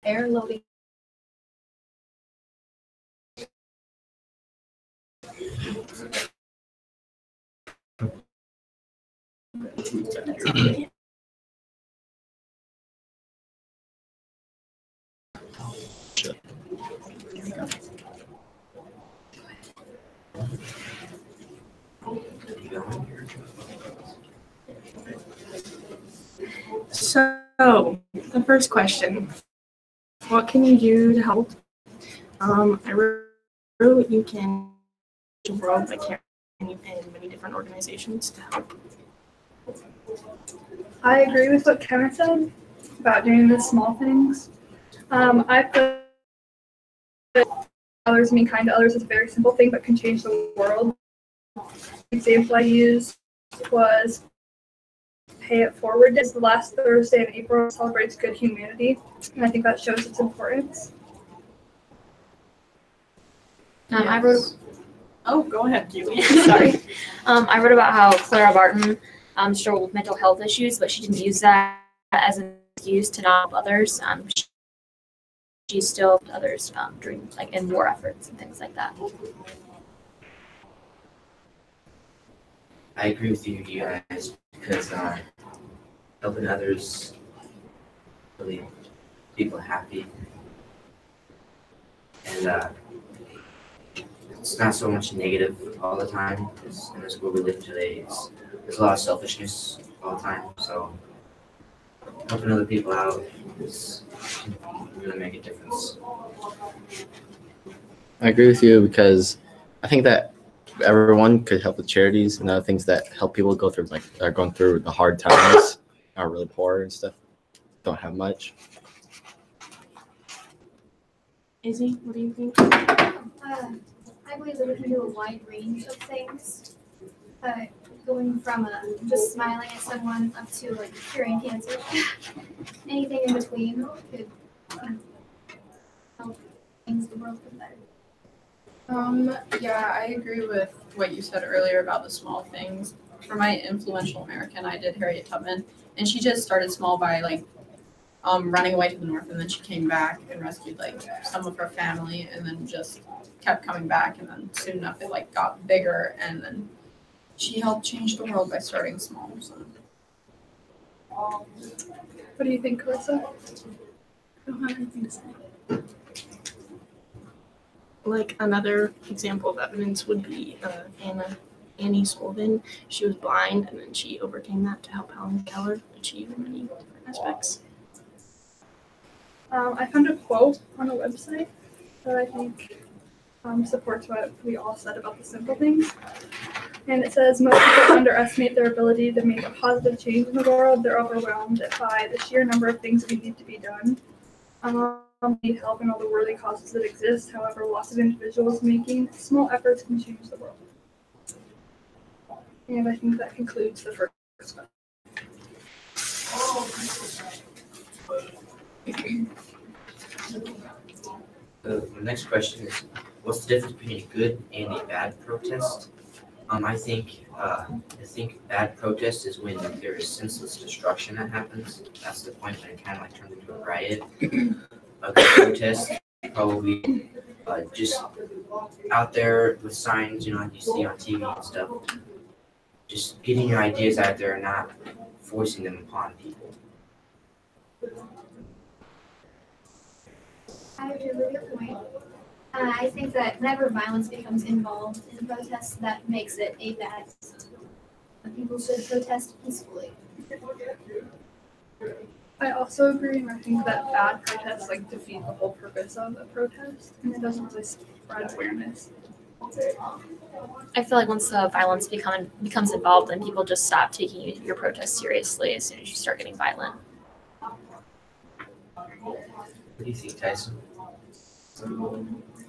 air loading. So, the first question, what can you do to help? I wrote you can the world by carrying in many different organizations to help. I agree with what Kevin said about doing the small things. I put others being kind to others is a very simple thing but can change the world. The example I used was Pay It Forward Day. It's the last Thursday in April. It celebrates good humanity, and I think that shows its importance. I wrote. Oh, go ahead, Kiwi. Sorry. I wrote about how Clara Barton struggled with mental health issues, but she didn't use that as an excuse to not help others. She still helped others during in war efforts and things like that. I agree with you guys because helping others really people happy, and it's not so much negative all the time. Because in this world we live today, there's a lot of selfishness all the time. So helping other people out can really make a difference. I agree with you because I think that everyone could help with charities and other things that help people go through are going through the hard times, are really poor and stuff, don't have much. Izzy, what do you think? I believe that we can do a wide range of things, going from just smiling at someone up to curing cancer. Anything in between could help things the world for better. Yeah, I agree with what you said earlier about the small things. For my influential American, I did Harriet Tubman, and she just started small by running away to the north, and then she came back and rescued some of her family, and then just kept coming back, and then soon enough it got bigger, and then she helped change the world by starting small. So. What do you think, Carissa? I don't have anything to say. Another example of evidence would be Annie Sullivan. She was blind, and then she overcame that to help Helen Keller achieve many different aspects. I found a quote on a website that I think supports what we all said about the simple things. And it says, most people underestimate their ability to make a positive change in the world. They're overwhelmed by the sheer number of things that need to be done. Need help in all the worthy causes that exist. However, lots of individuals making small efforts can change the world. And I think that concludes the first question. The next question is, what's the difference between a good and a bad protest? I think bad protest is when there is senseless destruction that happens. That's the point when it kind of turns into a riot. A good protest probably just out there with signs, like you see on TV and stuff. Just getting your ideas out there and not forcing them upon people. I agree with your point. I think that whenever violence becomes involved in protests, that makes it a bad system. People should protest peacefully. I also agree, and I think that bad protests defeat the whole purpose of a protest, and it doesn't really spread awareness. I feel like once the violence becomes involved, then people just stop taking your protest seriously as soon as you start getting violent. What do you think, Tyson?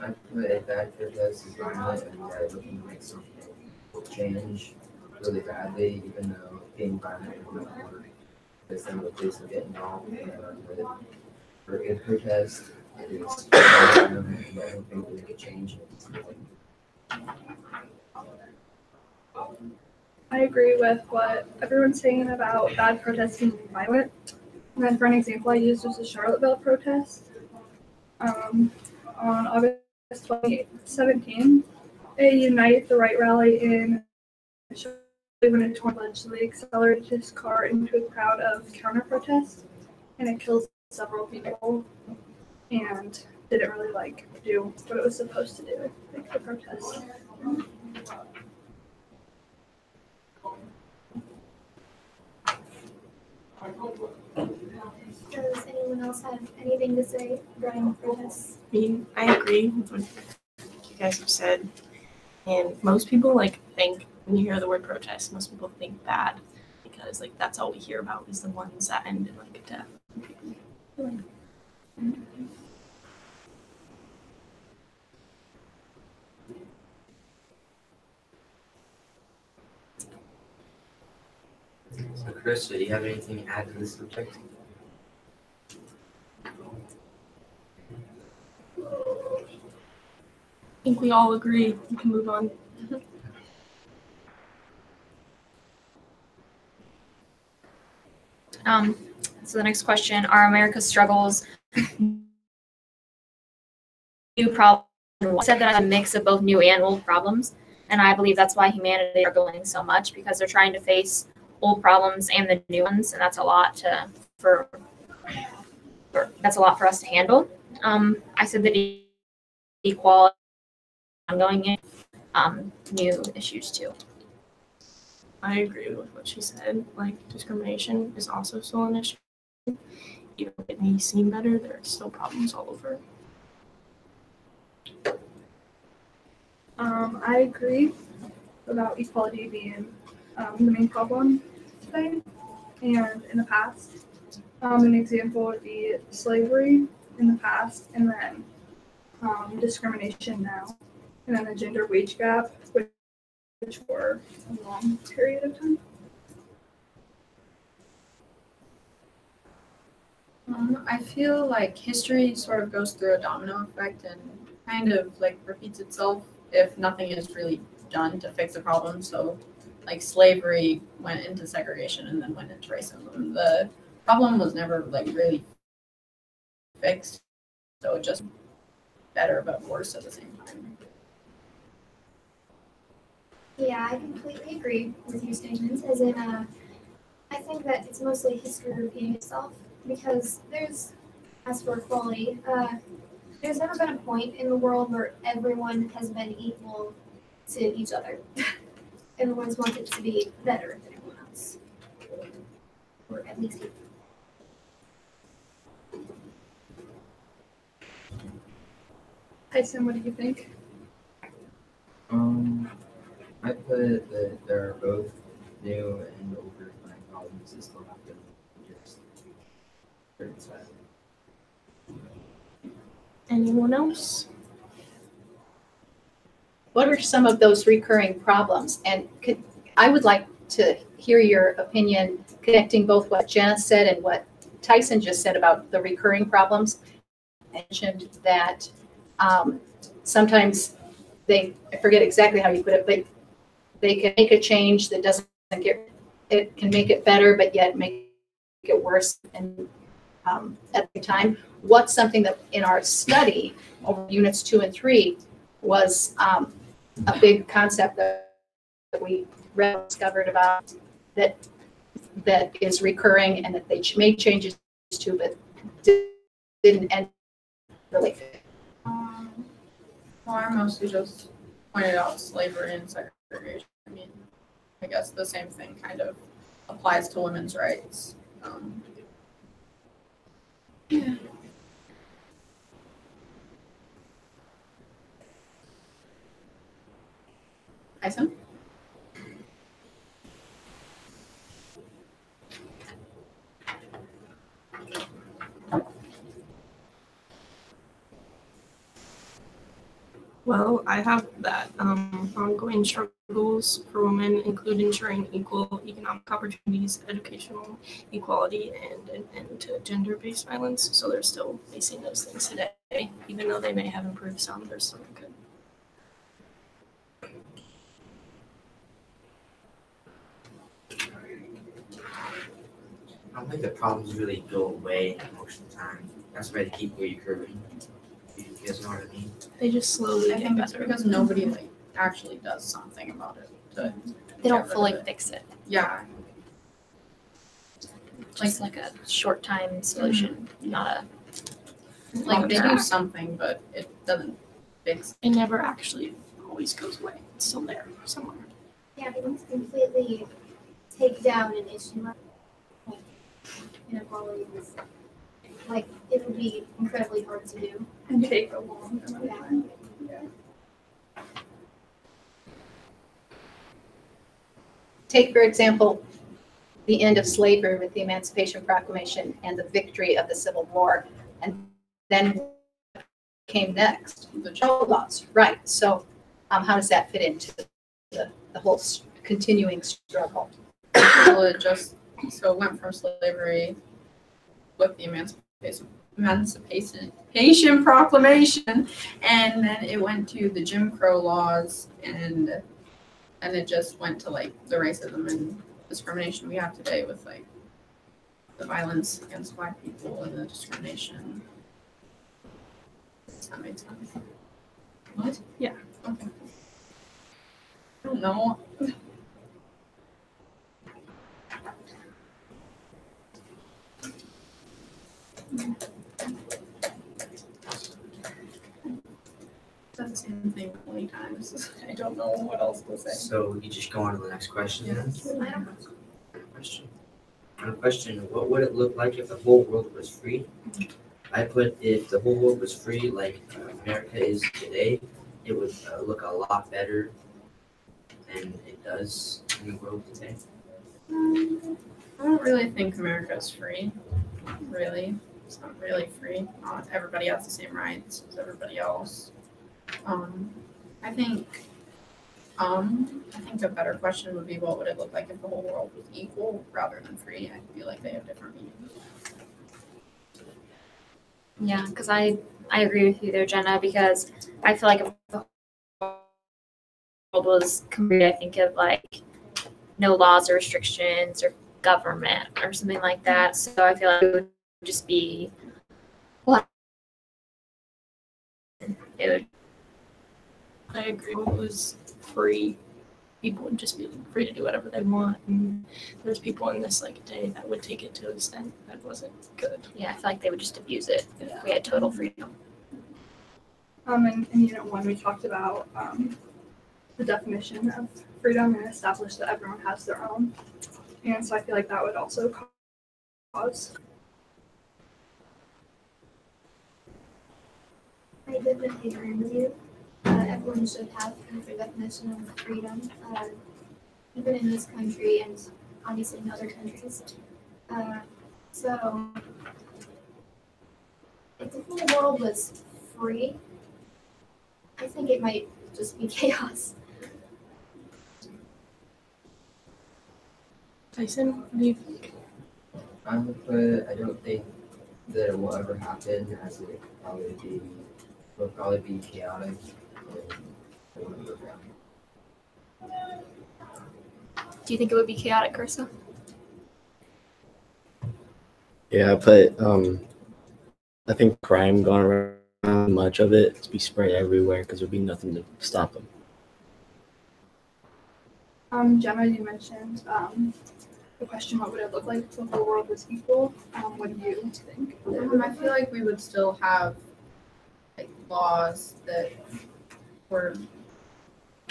I put a bad protest is violent and looking to make something change really badly, even though being violent is not work. It's some of the place of getting involved. For a good protest, it is hoping to make a change. I agree with what everyone's saying about bad protests being violent. And then for an example I used was the Charlottesville protest. On August 2017, a Unite the Right rally in Charlotte when a torn allegedly accelerated his car into a crowd of counter-protests, and it killed several people, and didn't really do what it was supposed to do, the protest. Does anyone else have anything to say regarding protests? I mean, I agree with what you guys have said. And most people think when you hear the word protest, most people think bad because that's all we hear about is the ones that end in death. So Chris, do you have anything to add to this subject? I think we all agree. We can move on. So the next question, are America's struggles new problems? I said that I'm a mix of both new and old problems, and I believe that's why humanity is struggling so much, because they're trying to face old problems and the new ones, and that's a lot for us to handle. I said that equality ongoing in new issues too. I agree with what she said. Discrimination is also still an issue. Even if it may seem better, there are still problems all over. I agree about equality being the main problem today and in the past. An example would be slavery in the past, and then discrimination now, and then the gender wage gap, which for a long period of time. I feel like history sort of goes through a domino effect and kind of repeats itself if nothing is really done to fix the problem. So slavery went into segregation and then went into racism. The problem was never really fixed, so it just better but worse at the same time. Yeah, I completely agree with your statements. As in, I think that it's mostly history repeating itself because as for equality, there's never been a point in the world where everyone has been equal to each other. Everyone's wanted to be better than everyone else, or at least equal. Tyson, what do you think? I put that there are both new and older problems that still have to just certain side. Anyone else? What are some of those recurring problems? And I would like to hear your opinion connecting both what Jenna said and what Tyson just said about the recurring problems. I mentioned that sometimes I forget exactly how you put it, but they can make a change that doesn't it can make it better, but yet make it worse. And at the time, what's something that in our study over units 2 and 3 was a big concept that we discovered about that is recurring and that they made changes to, but didn't end really. Well, I mostly just pointed out slavery and segregation. I mean, I guess the same thing kind of applies to women's rights. Yeah. Tyson? Well, I have that ongoing struggles for women include ensuring equal economic opportunities, educational equality, and an end to gender-based violence. So they're still facing those things today. Even though they may have improved some, they're still not good. I don't think the problems really go away most of the time. That's why they keep recurring. You guys know what I mean? They just slowly I get think it's better. because nobody like actually does something about it. They don't Get rid fully of it. fix it. Yeah, Just like a short time solution, not like they do Long-term. something, but it doesn't fix. It never actually always goes away. It's still there somewhere. Yeah, they want to completely take down an issue like inequality is like it would be incredibly hard to do. And take a long amount of Yeah. time. Yeah. Take, for example, the end of slavery with the Emancipation Proclamation and the victory of the Civil War. And then what came next? The Control laws, right. So how does that fit into the whole continuing struggle? Well, it just so it went from slavery with the Emancipation Proclamation, and then it went to the Jim Crow laws, and it just went to like the racism and discrimination we have today with like the violence against Black people and the discrimination. Does that make sense? What? Yeah. Okay. I don't know. Said the same thing 20 times. I don't know what else to say. So you just go on to the next question then? Yes. Question, what would it look like if the whole world was free? I put if the whole world was free like America is today, it would look a lot better than it does in the world today. I don't really think America is free. Really. It's not really free. Not everybody has the same rights as everybody else. I think a better question would be what would it look like if the whole world was equal rather than free? I feel like they have different meanings. Yeah, because I agree with you there, Jenna, because I feel like if the world was complete, I think of like no laws or restrictions or government or something like that. So I feel like it would just be, well, it would. I agree. If it was free, people would just be free to do whatever they want. And there's people in this like day that would take it to an extent that wasn't good. Yeah, I feel like they would just abuse it if we had total freedom. And Unit 1, we talked about the definition of freedom and established that everyone has their own. And so I feel like that would also cause. I definitely agree with you. Everyone should have kind of a definition of freedom, even in this country and obviously in other countries. So, if the whole world was free, I think it might just be chaos. Tyson, what do you think? I would put, I don't think that it will ever happen, as it will probably be chaotic and it wouldn't work out. Do you think it would be chaotic, Carissa? Yeah, but I think crime going around, much of it to be spread everywhere because there'd be nothing to stop them. Gemma, you mentioned the question, what would it look like if the whole world was equal? What do you think? I feel like we would still have like laws that were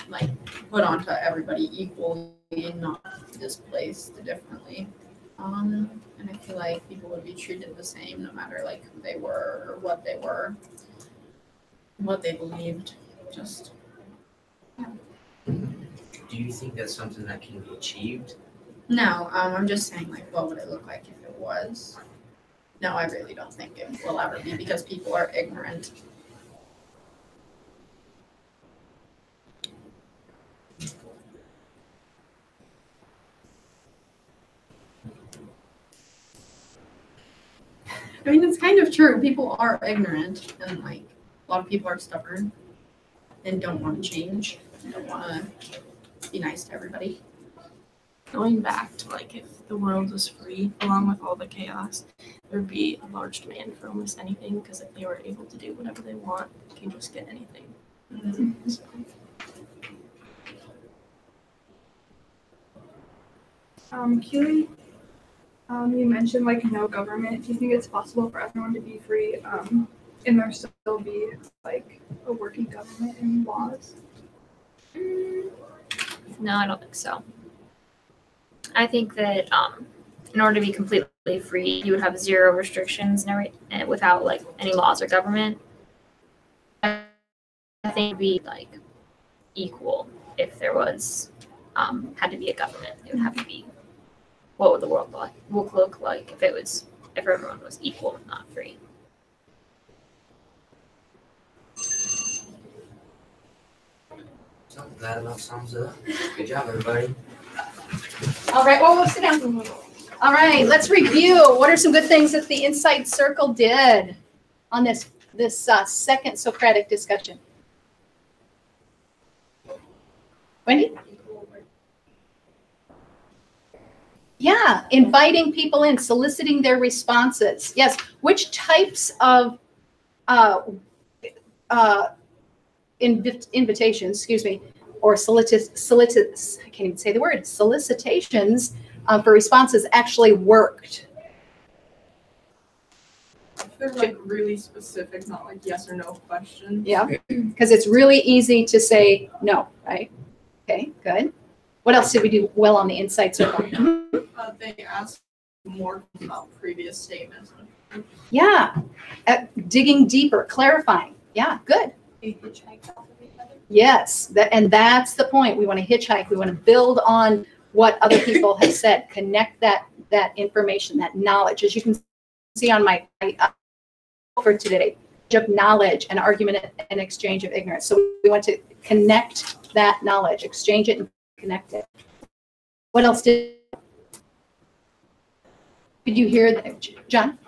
like put onto everybody equally and not displaced differently. And I feel like people would be treated the same no matter like who they were or what they were, what they believed. Just Do you think that's something that can be achieved? no, I'm just saying like what would it look like if it was? No, I really don't think it will ever be because people are ignorant. I mean, it's kind of true. People are ignorant, and like a lot of people are stubborn and don't want to change, and don't want to be nice to everybody. Going back to like if the world was free, along with all the chaos, there would be a large demand for almost anything because if they were able to do whatever they want, they can just get anything. So, Keely, you mentioned like no government. Do you think it's possible for everyone to be free, and there still be like a working government and laws? No, I don't think so. I think that in order to be completely free, you would have zero restrictions and without like any laws or government. I think it'd be like equal if there was had to be a government. It would have to be what would the world look like if everyone was equal and not free. So that about sums it up. Good job, everybody. All right, well, we'll sit down. All right, let's review. What are some good things that the Insight Circle did on this second Socratic discussion? Wendy? Yeah, inviting people in, soliciting their responses. Yes, which types of invitations, or I can't even say the word, solicitations for responses actually worked? They're like really specific, not like yes or no questions. Yeah, because it's really easy to say no, right? Okay, good. What else did we do well on the Insight Circle? They asked more about previous statements. Yeah, digging deeper, clarifying. Yeah, good. Yes, and that's the point. We want to hitchhike. We want to build on what other people have said. Connect that information, that knowledge. As you can see on my for today, of knowledge and argument and exchange of ignorance. So we want to connect that knowledge, exchange it and connect it. What else did you hear, John?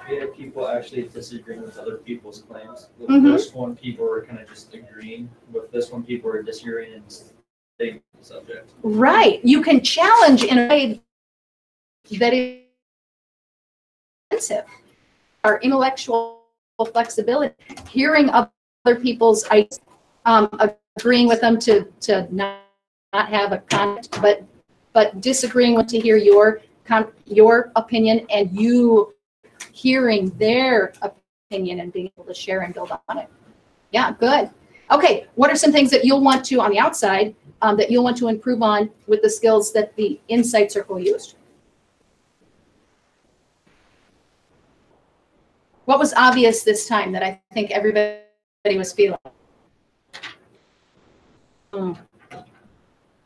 We had people actually disagreeing with other people's claims. With Mhm. this one, people were kind of just agreeing. With this one, people were disagreeing and staying with the subject. Right. You can challenge in a way that is offensive. Our intellectual flexibility, hearing other people's ideas, agreeing with them to not have a conflict, but disagreeing with to hear your opinion and you hearing their opinion and being able to share and build on it. Yeah, good. Okay, what are some things that you'll want to, on the outside, that you'll want to improve on with the skills that the Insight Circle used? What was obvious this time that I think everybody was feeling?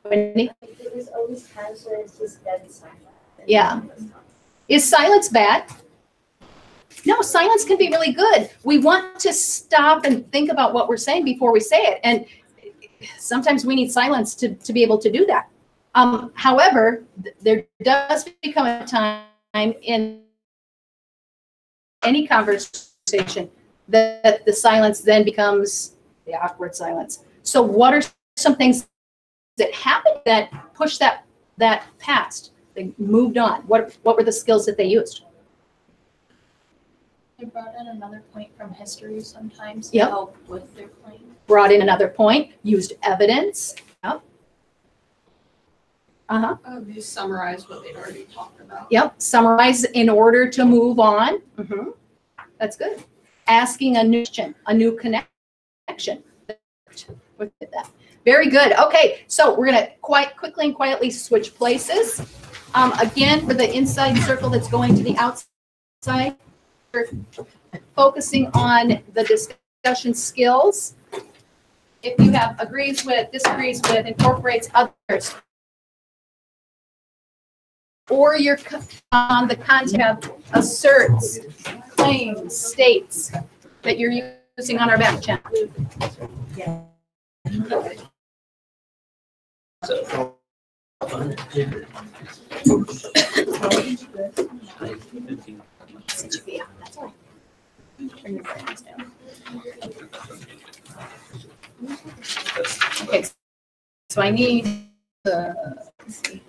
Wendy? It was always times when it's just dead silent. Yeah. Is silence bad? No, silence can be really good. We want to stop and think about what we're saying before we say it. And sometimes we need silence to be able to do that. However, there does become a time in any conversation that the silence then becomes the awkward silence. So what are some things that happened that pushed that past? They moved on. What were the skills that they used? They brought in another point from history sometimes to Yep. help with their claim. Brought in another point, used evidence. Yep. They summarized what they'd already talked about. Yep. Summarize in order to move on. That's good. Asking a new question, a new connection. With that. Very good. Okay, so we're going to quite quickly and quietly switch places. Again, for the Insight Circle that's going to the outside, we're focusing on the discussion skills. If you have agrees with, disagrees with, incorporates others, or you're on the content of asserts, claims, states that you're using on our back channel. So, Yeah, that's right. Turn your brightness down. Okay, so I need let's see.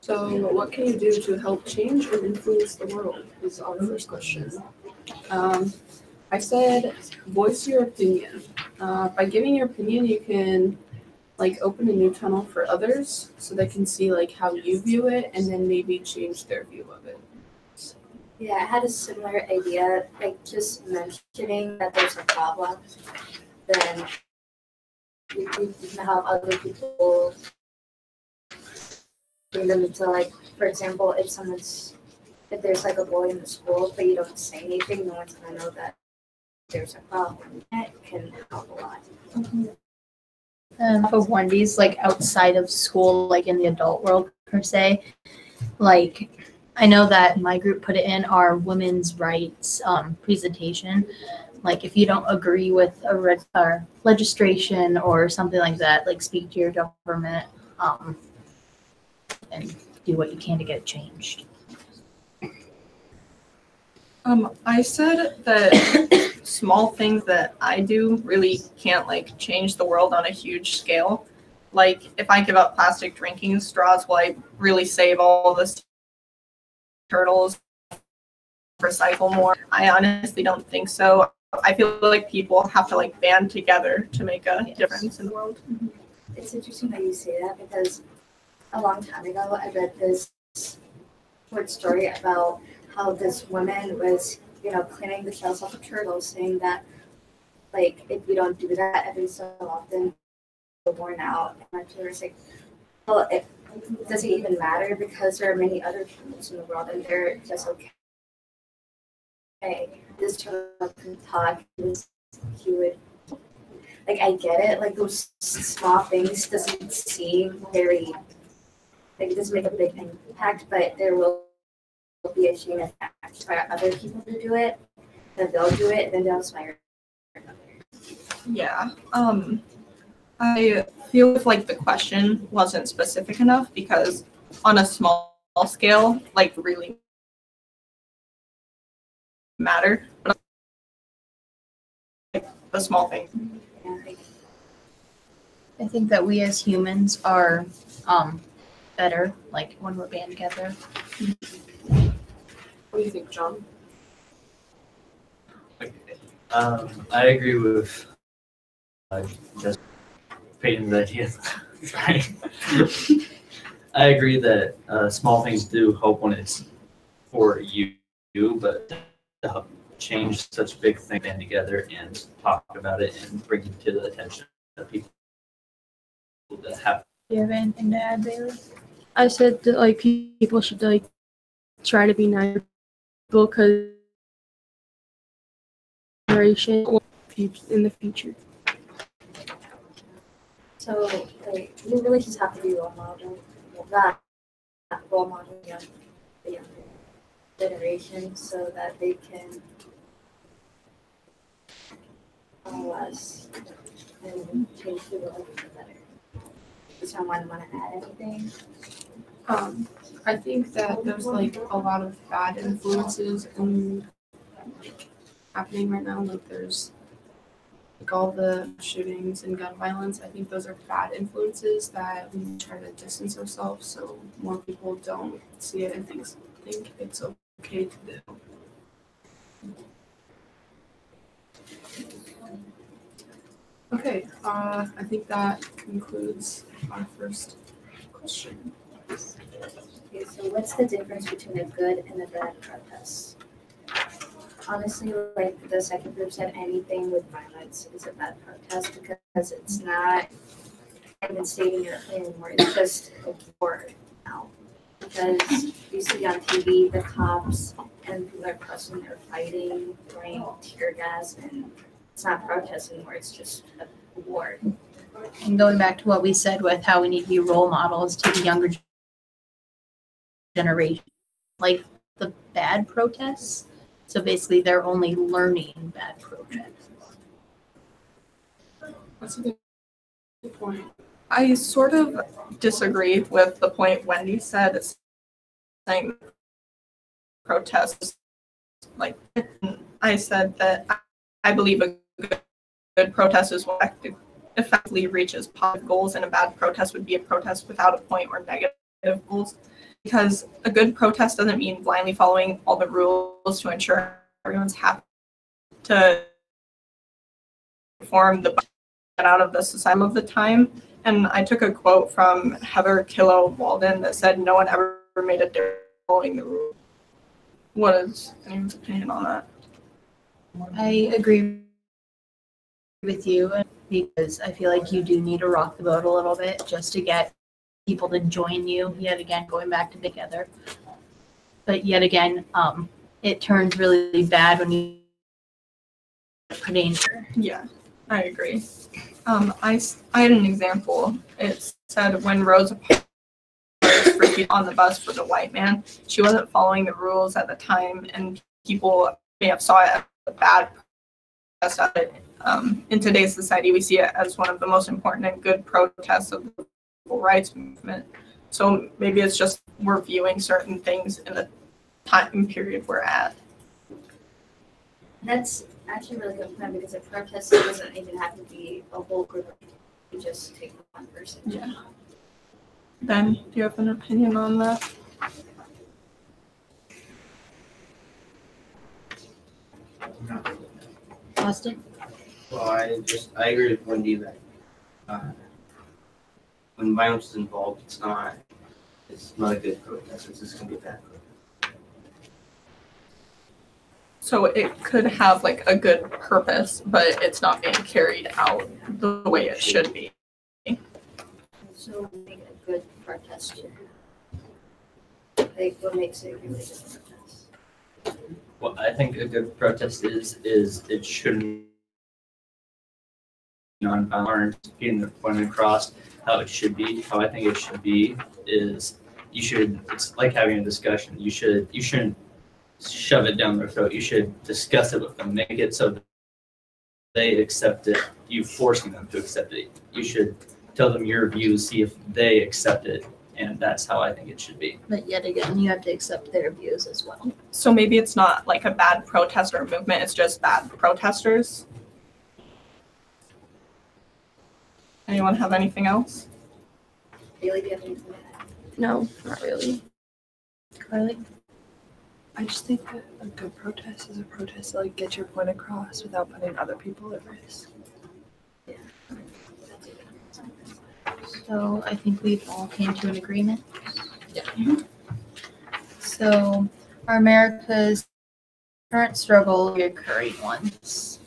So what can you do to help change and influence the world is our first question. I said, voice your opinion. By giving your opinion, you can like open a new tunnel for others so they can see like how you view it and then maybe change their view of it. Yeah, I had a similar idea, like just mentioning that there's a problem, then you can help other people bring them into like, for example, if there's like a boy in the school but you don't say anything, no one's gonna know that there's a problem. That can help a lot. For Wendy's, like outside of school, like in the adult world per se, like I know that my group put it in our women's rights presentation. Like if you don't agree with a legislation or something like that, like speak to your government and do what you can to get it changed. I said that small things that I do really can't like change the world on a huge scale. Like if I give up plastic drinking straws, will I really save all this turtles, recycle more? I honestly don't think so. I feel like people have to like band together to make a difference in the world. It's interesting that you say that because a long time ago I read this short story about how this woman was, cleaning the shells off of turtles, saying that like if you don't do that every so often, you're worn out. And she was like, well, does it even matter because there are many other turtles in the world and they're just okay. This turtle can talk. He would, like, I get it. Like those small things doesn't seem very, like it doesn't make a big impact, but there will be a chain effect by other people to do it. Then they'll do it, and then they'll inspire others. Yeah. I feel like the question wasn't specific enough because on a small scale, like really matter, but like the small things. I think that we as humans are better like when we're band together. What do you think, John? I agree with just Peyton's idea. Sorry. I agree that small things do help when it's for you, but to help change such big things band together and talk about it and bring it to the attention of people that have. Do you have anything to add, Bailey? I said that like people should like try to be nice because generation in the future. So, like, you really just have to be role model. Not role model the younger generation so that they can follow us and change the world for the better. Does someone want to add anything? I think that there's like a lot of bad influences happening right now. Like there's like all the shootings and gun violence. I think those are bad influences that we try to distance ourselves so more people don't see it and think it's okay to do. Okay, I think that concludes our first question. Okay, so what's the difference between a good and a bad protest? Honestly, like the second group said, anything with violence is a bad protest because it's not even stating your opinion anymore. It's just a word now. Because you see on TV the cops and people are pressing, they're fighting, throwing tear gas, and it's not protest anymore. It's just a war. And going back to what we said with how we need to be role models to the younger generation, like the bad protests. So basically, they're only learning bad protests. That's a good point. I sort of disagree with the point Wendy said, saying protests. Like, I said that I believe a good protest is what effectively reaches positive goals, and a bad protest would be a protest without a point or negative goals. Because a good protest doesn't mean blindly following all the rules to ensure everyone's happy to form the get out of the society of the time. And I took a quote from Heather Killow Walden that said, "No one ever made a difference following the rules." What is anyone's opinion on that? I agree with you because I feel like you do need to rock the boat a little bit just to get people to join you. Yet again, going back to together. But yet again, it turns really bad when you put in. Yeah, I agree. I had an example. It said when Rosa Parks was on the bus for the white man, she wasn't following the rules at the time, and people may have saw it as a bad protest of it. In today's society, we see it as one of the most important and good protests of the civil rights movement. So maybe it's just we're viewing certain things in the time period we're at. That's actually a really good point, because a protest doesn't even have to be a whole group of people. You just take one person. Yeah. Ben, do you have an opinion on that? Austin? Well, I agree with Wendy that when violence is involved, it's not a good protest. It's just gonna be a bad protest. So it could have like a good purpose, but it's not being carried out the way it should be. So make it a good protest. Like, what makes it a really good protest? What I think a good protest is it shouldn't be nonviolent, getting the point across how it should be. How I think it should be is it's like having a discussion. You shouldn't shove it down their throat. You should discuss it with them, make it so that they accept it. You forcing them to accept it. You should tell them your views, see if they accept it, and that's how I think it should be. But yet again, you have to accept their views as well. So maybe it's not like a bad protest or movement, it's just bad protesters. Anyone have anything else? Bailey, do you have anything to add? No, not really. Carly? I just think that a good protest is a protest to like get your point across without putting other people at risk. So I think we've all came to an agreement. Yeah. So are America's current struggle reoccurring ones?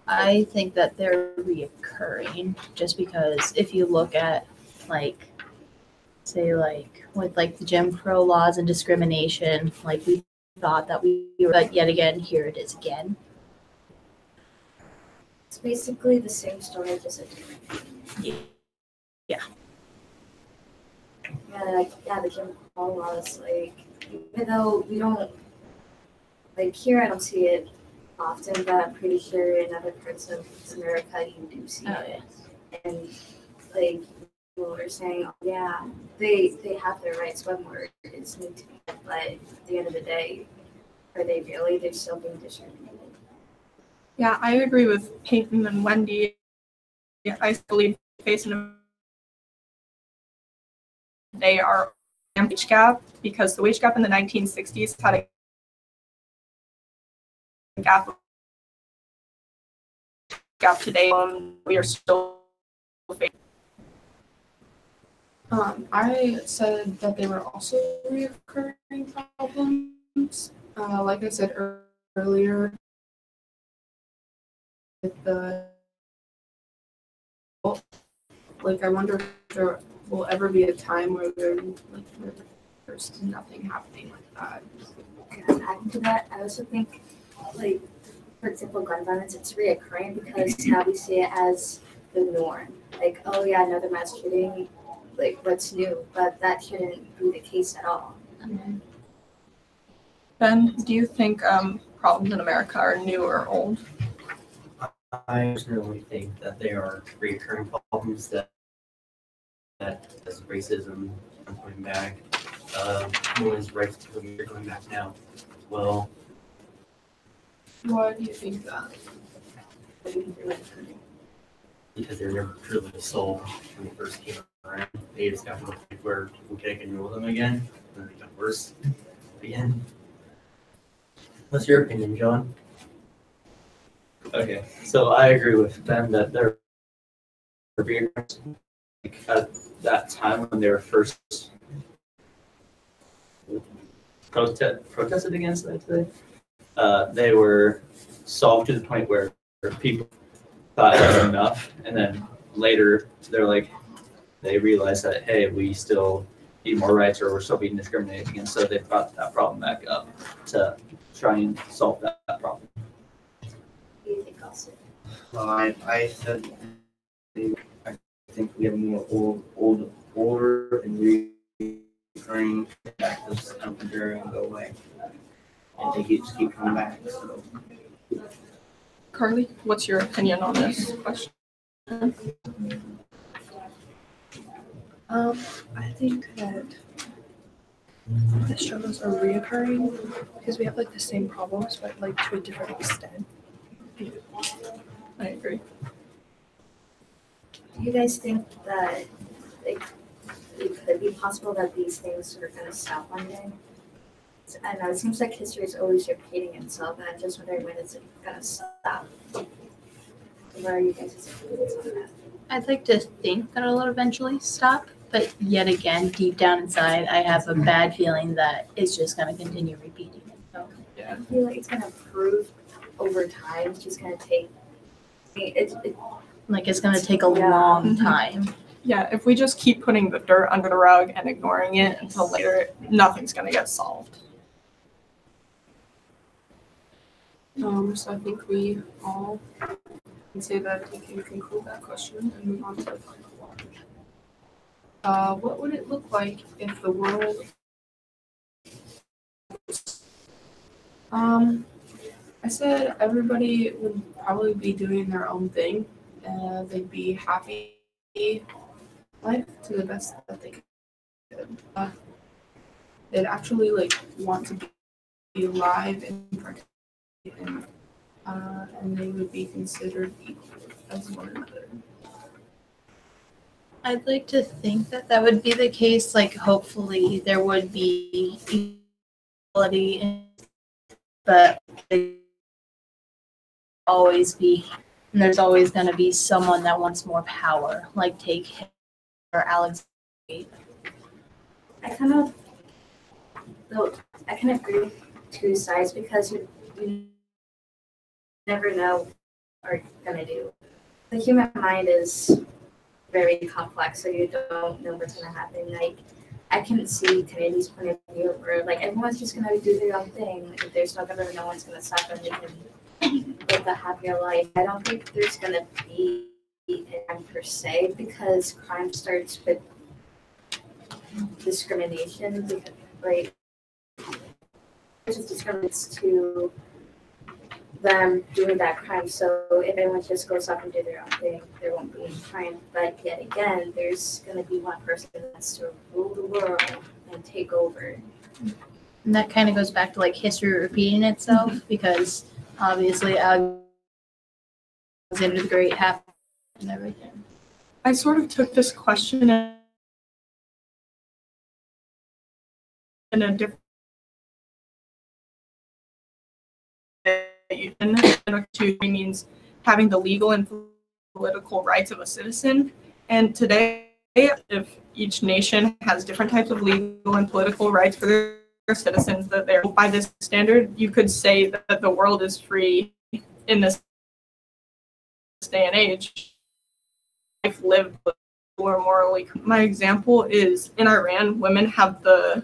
I think that they're reoccurring just because if you look at like, say like with like the Jim Crow laws and discrimination, like we thought that we were, but yet again, here it is again. It's basically the same story, just a different. Yeah. Yeah, the Jim Crow laws, like, even though we don't, like, here I don't see it often, but I'm pretty sure in other parts of America you do see it. And, like, people are saying, oh, yeah, they have their rights, what more is need to be, but at the end of the day, are they really? They're still being discriminated. Yeah, I agree with Peyton and Wendy. Yeah, I believe facing they are a wage gap, because the wage gap in the 1960s had a gap today. We are still facing. I said that they were also recurring problems. Like I said earlier, with the like, I wonder if there will ever be a time where there's nothing happening like that. And adding to that, I also think, like, for example, gun violence, it's reoccurring because now we see it as the norm. Like, oh yeah, another mass shooting, like, what's new? But that shouldn't be the case at all. Ben, do you think problems in America are new or old? I personally think that they are recurring problems that as racism going back, women's rights to vote going back now. Well, Why do you think that? Because they're never truly sold when they first came around. They just got to the point where people can't control them again, and they got worse again. What's your opinion, John? Okay, so I agree with them that they're being like at that time when they were first protested against, I'd say, they were solved to the point where people thought it was enough, and then later they realized that, hey, we still need more rights, or we're still being discriminated against, so they brought that problem back up to try and solve that problem. What do you think, Austin? I said I think we have more older and recurring practice come through and go away, and they just keep coming back. So. Carly, what's your opinion on this question? I think that the struggles are reoccurring because we have like the same problems, but like to a different extent. I agree. Do you guys think that it could be possible that these things are going to stop one day? I know it seems like history is always repeating itself, and I'm just wondering when it's going to stop. What are you guys' opinions on that? I'd like to think that it'll eventually stop, but yet again, deep down inside, I have a bad feeling that it's just going to continue repeating itself. I feel like it's going to improve over time. It's just going to take. It's going to take a long time. Yeah, if we just keep putting the dirt under the rug and ignoring it until later, nothing's going to get solved. So I think we all can say that we can conclude that question and move on to the final one. What would it look like if the world I said everybody would probably be doing their own thing. They'd be happy life to the best that they could. They'd actually want to be alive and participate in, and they would be considered equal as one another. I'd like to think that that would be the case. Hopefully there would be equality, but always be, and there's always going to be someone that wants more power, take Hitler or Alex. I kind of agree with two sides because you never know what you're gonna do. The human mind is very complex, so you don't know what's gonna happen. I can see Kennedy's point of view where everyone's just gonna do their own thing. If there's no government, no one's gonna stop them. They can live a happier life. I don't think there's gonna be crime per se because crime starts with discrimination. Because, it just discriminates to them doing that crime. So if everyone just goes off and do their own thing, there won't be any crime. But yet again, there's going to be one person that has to rule the world and take over. And that kind of goes back to history repeating itself because obviously Alexander the Great happened and everything. I sort of took this question in a different to means having the legal and political rights of a citizen. And today, if each nation has different types of legal and political rights for their citizens, that they're by this standard, you could say that the world is free in this day and age. Life lived or morally. My example is in Iran, women have the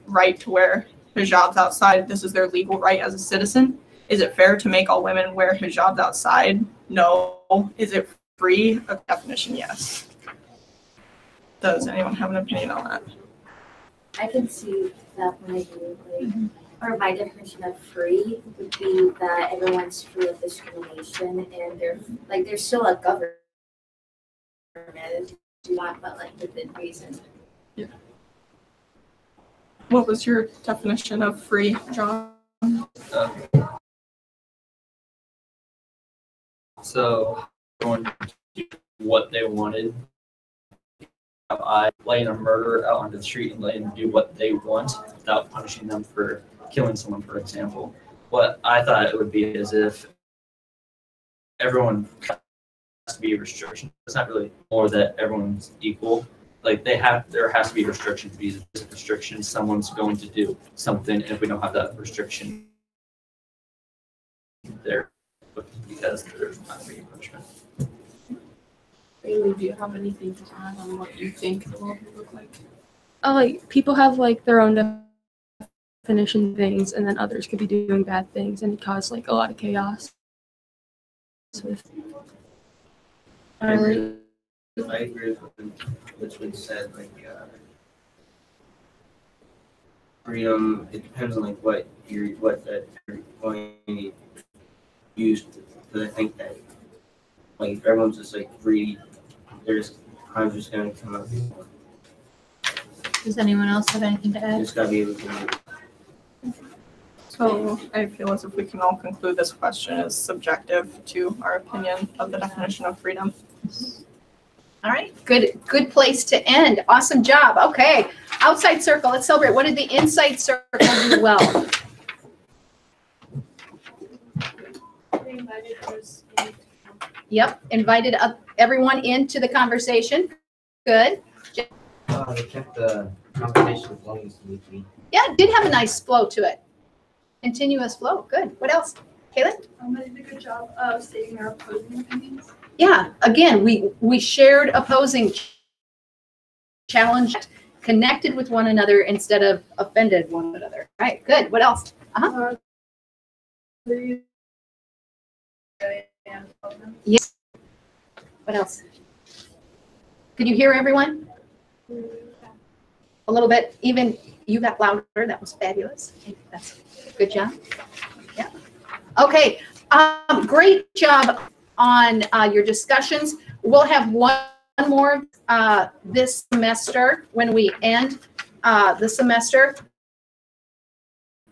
right to wear hijabs outside. This is their legal right as a citizen. Is it fair to make all women wear hijabs outside? No. Is it free? A definition, yes. Does anyone have an opinion on that? I can see that point of view. Or my definition of free would be that everyone's free of discrimination and there's still a government if you want, but within reason. Yeah. What was your definition of free, John? So everyone did what they wanted. I letting a murderer out onto the street and letting them do what they want without punishing them for killing someone, for example. What I thought it would be is if everyone has to be a restriction. It's not really more that everyone's equal. Like there has to be restrictions. Because if there's a restriction, someone's going to do something, and if we don't have that restriction there, because there's not going to be punishment. Bailey, do you have anything to add on what you think the world would look like? Like people have like their own definition of things, and then others could be doing bad things, and it cause like a lot of chaos. With I agree with what's been said. Like freedom, it depends on like what you're going to use. Because I think that like if everyone's just like free, there's crimes just gonna come up. Does anyone else have anything to add? Just gotta be able to. So I feel as if we can all conclude this question as subjective to our opinion of the definition of freedom. All right, good place to end. Awesome job. Okay, outside circle, let's celebrate. What did the inside circle do well? Yep, invited up everyone into the conversation. Good. They kept the conversation flowing smoothly. Yeah, it did have a nice flow to it. Continuous flow. Good. What else? Kaylin? I did a good job of stating our opposing opinions. Yeah, again, we shared opposing challenge, connected with one another instead of offended one another. All right, good. What else? Yes. What else? Could you hear everyone? A little bit. Even you got louder. That was fabulous. That's good job. Yeah. Okay. Great job on your discussions. We'll have one more this semester when we end the semester.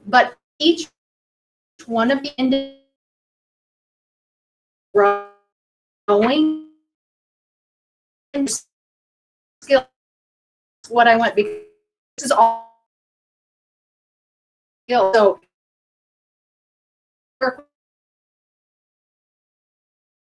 But each one of the growing skills, what I want, because this is all skills. So